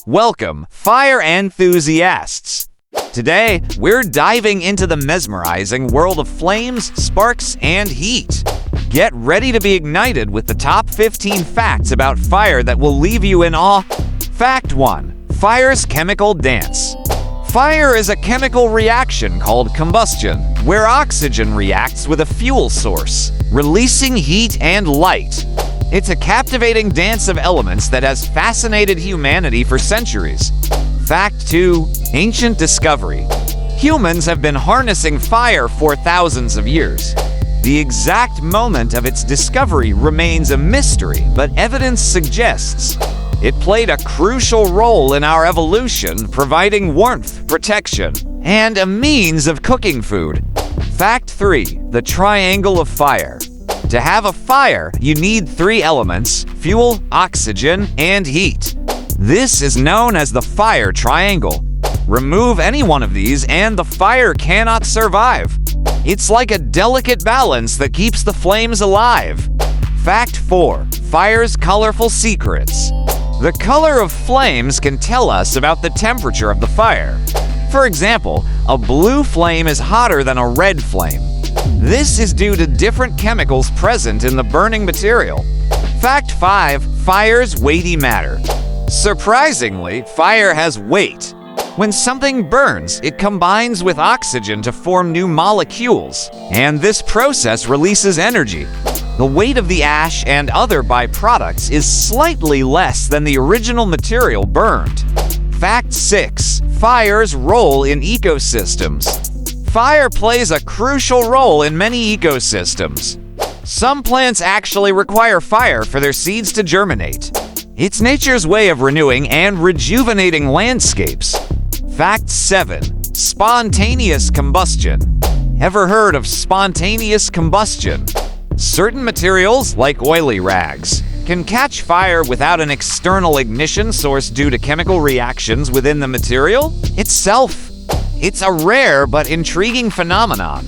Welcome, fire enthusiasts! Today, we're diving into the mesmerizing world of flames, sparks, and heat. Get ready to be ignited with the top 15 facts about fire that will leave you in awe. Fact 1. Fire's chemical dance. Fire is a chemical reaction called combustion, where oxygen reacts with a fuel source, releasing heat and light. It's a captivating dance of elements that has fascinated humanity for centuries. Fact 2. Ancient discovery. Humans have been harnessing fire for thousands of years. The exact moment of its discovery remains a mystery, but evidence suggests it played a crucial role in our evolution, providing warmth, protection, and a means of cooking food. Fact 3. The triangle of fire. To have a fire, you need three elements: fuel, oxygen, and heat. This is known as the fire triangle. Remove any one of these and the fire cannot survive. It's like a delicate balance that keeps the flames alive. Fact 4. Fire's colorful secrets. The color of flames can tell us about the temperature of the fire. For example, a blue flame is hotter than a red flame. This is due to different chemicals present in the burning material. Fact 5. Fire's weighty matter. Surprisingly, fire has weight. When something burns, it combines with oxygen to form new molecules, and this process releases energy. The weight of the ash and other byproducts is slightly less than the original material burned. Fact 6. Fire's role in ecosystems. Fire plays a crucial role in many ecosystems. Some plants actually require fire for their seeds to germinate. It's nature's way of renewing and rejuvenating landscapes. Fact 7. Spontaneous combustion. Ever heard of spontaneous combustion? Certain materials, like oily rags, can catch fire without an external ignition source due to chemical reactions within the material itself. It's a rare but intriguing phenomenon.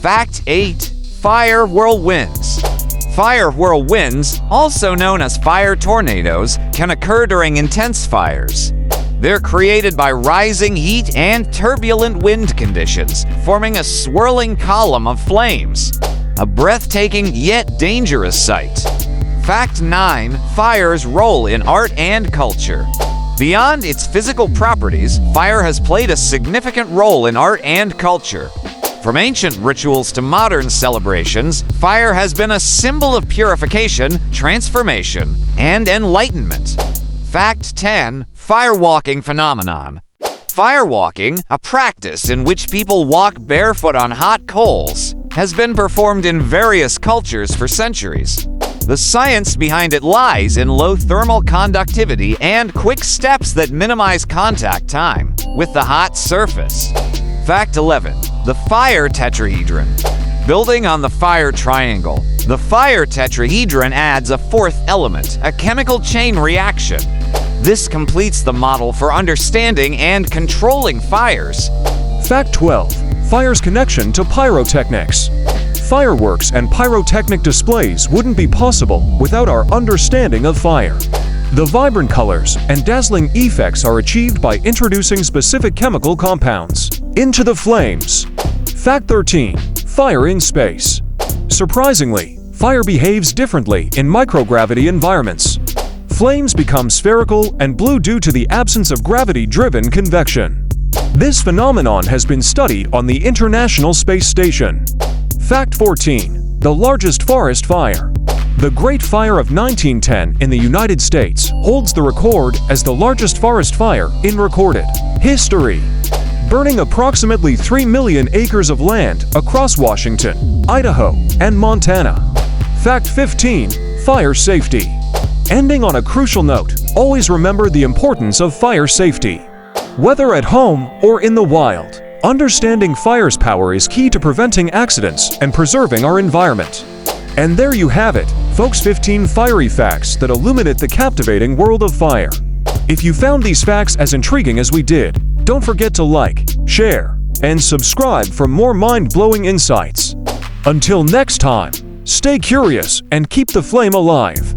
Fact 8. Fire whirlwinds. Fire whirlwinds, also known as fire tornadoes, can occur during intense fires. They're created by rising heat and turbulent wind conditions, forming a swirling column of flames. A breathtaking yet dangerous sight. Fact 9. Fire's role in art and culture. Beyond its physical properties, fire has played a significant role in art and culture. From ancient rituals to modern celebrations, fire has been a symbol of purification, transformation, and enlightenment. Fact 10. Firewalking phenomenon. Firewalking, a practice in which people walk barefoot on hot coals, has been performed in various cultures for centuries. The science behind it lies in low thermal conductivity and quick steps that minimize contact time with the hot surface. Fact 11. The fire tetrahedron. Building on the fire triangle, the fire tetrahedron adds a fourth element, a chemical chain reaction. This completes the model for understanding and controlling fires. Fact 12. Fire's connection to pyrotechnics. Fireworks and pyrotechnic displays wouldn't be possible without our understanding of fire. The vibrant colors and dazzling effects are achieved by introducing specific chemical compounds into the flames. Fact 13. Fire in space. Surprisingly, fire behaves differently in microgravity environments. Flames become spherical and blue due to the absence of gravity-driven convection. This phenomenon has been studied on the International Space Station. Fact 14. The largest forest fire. The Great Fire of 1910 in the United States holds the record as the largest forest fire in recorded history, burning approximately 3 million acres of land across Washington, Idaho, and Montana. Fact 15. Fire safety. Ending on a crucial note, always remember the importance of fire safety. Whether at home or in the wild, understanding fire's power is key to preventing accidents and preserving our environment. And there you have it, folks, 15 fiery facts that illuminate the captivating world of fire. If you found these facts as intriguing as we did, don't forget to like, share, and subscribe for more mind-blowing insights. Until next time, stay curious and keep the flame alive.